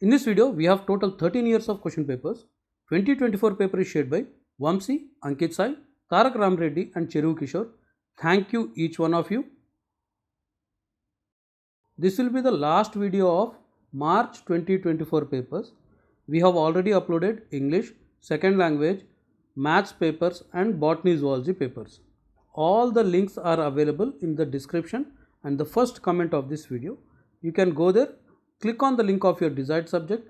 In this video, we have total 13 years of question papers. 2024 paper is shared by Vamsi, Ankit Sai, Tarak Ram Reddy and Cheru Kishore. Thank you each one of you. This will be the last video of March 2024 papers. We have already uploaded English, second language, maths papers and botany zoology papers. All the links are available in the description and the first comment of this video. You can go there, click on the link of your desired subject.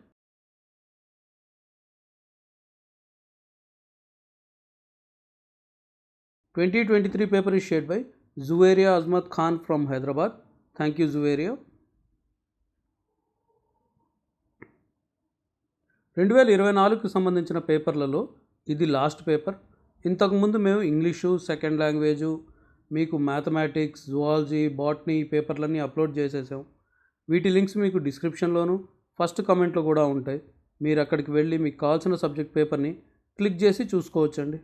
The 2023 paper is shared by Zuwairiya Azmat Khan from Hyderabad. Thank you, Zuwairiya. 2024కు సంబంధించిన పేపర్లలో ఇది last paper. ఇంతకుముందు మేము English, second language, మీకు mathematics, zoology, botany పేపర్లన్నీ upload చేసేసాం. వీటి links మీకు డిస్క్రిప్షన్లోను first కమెంట్లో కూడా ఉంటాయి. మీరు అక్కడికి వెళ్ళి మీకు కావాల్సిన సబ్జెక్ట్ పేపర్ని క్లిక్ చేసి చూసుకోవచ్చండి.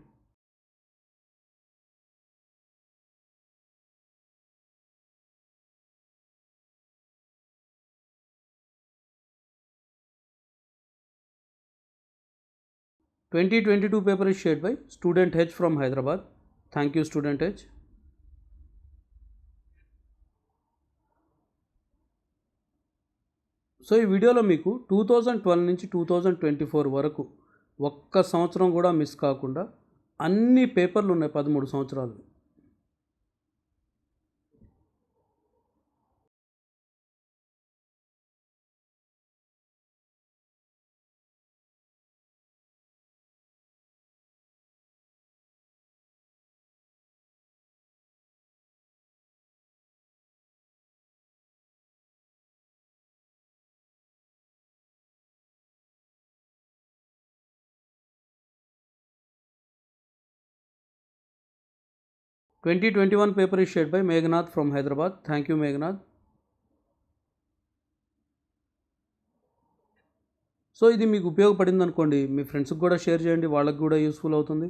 The 2022 paper is shared by Student H from Hyderabad. Thank you, Student H. So ఈ వీడియోలో మీకు 2012 నుంచి 2024 వరకు ఒక్క సంవత్సరం కూడా మిస్ కాకుండా అన్ని పేపర్లు ఉన్నాయి. 13 సంవత్సరాలు. The 2021 paper is shared by Meghnath from Hyderabad. Thank you, Meghnath. So ఇది మీకు ఉపయోగపడింది అనుకోండి, మీ ఫ్రెండ్స్కి కూడా షేర్ చేయండి, వాళ్ళకి కూడా యూస్ఫుల్ అవుతుంది.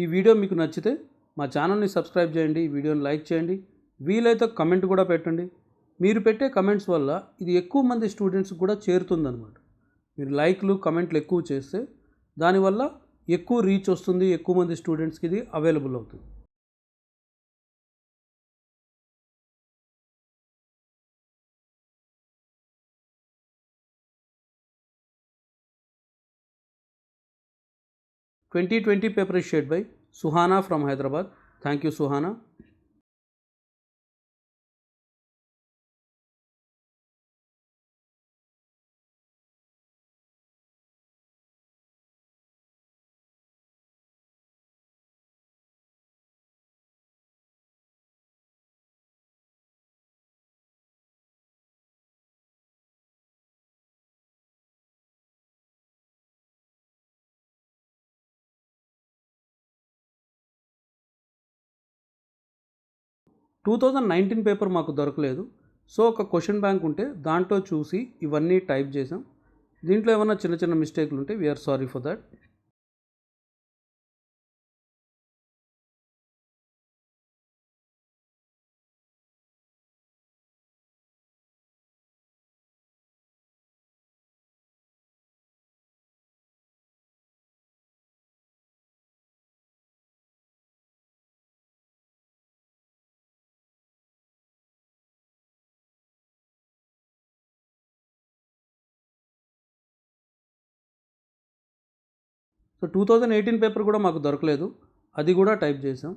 ఈ వీడియో మీకు నచ్చితే మా ఛానల్ని సబ్స్క్రైబ్ చేయండి, ఈ వీడియోని లైక్ చేయండి, వీలైతే కమెంట్ కూడా పెట్టండి. మీరు పెట్టే కమెంట్స్ వల్ల ఇది ఎక్కువ మంది స్టూడెంట్స్కి కూడా చేరుతుందన్నమాట. మీరు లైక్లు, కమెంట్లు ఎక్కువ చేస్తే దానివల్ల ఎక్కువ రీచ్ వస్తుంది, ఎక్కువ మంది స్టూడెంట్స్కి ఇది అవైలబుల్ అవుతుంది. The 2020 paper is shared by Suhana from Hyderabad. Thank you, Suhana. The 2019 paper మాకు దొరకలేదు. సో ఒక క్వశ్చన్ బ్యాంక్ ఉంటే దాంట్లో చూసి ఇవన్నీ టైప్ చేసాం. దీంట్లో ఏమైనా చిన్న చిన్న మిస్టేక్లు ఉంటే we are sorry for that. So 2018 paper కూడా మాకు దొరకలేదు, అది కూడా టైప్ చేసాం.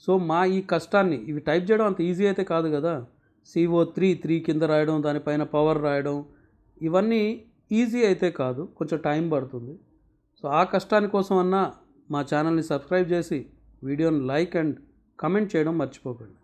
సో మా ఈ కష్టాన్ని, ఇవి టైప్ చేయడం అంత ఈజీ అయితే కాదు కదా. CO3 కింద రాయడం, దానిపైన పవర్ రాయడం, ఇవన్నీ ఈజీ అయితే కాదు, కొంచెం టైం పడుతుంది. సో ఆ కష్టాని కోసం అన్నా మా ఛానల్ని సబ్స్క్రైబ్ చేసి వీడియోని లైక్ అండ్ కమెంట్ చేయడం మర్చిపోకండి.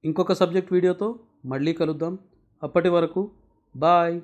ఇంకొక సబ్జెక్ట్ వీడియోతో మళ్ళీ కలుద్దాం. అప్పటి వరకు బాయ్.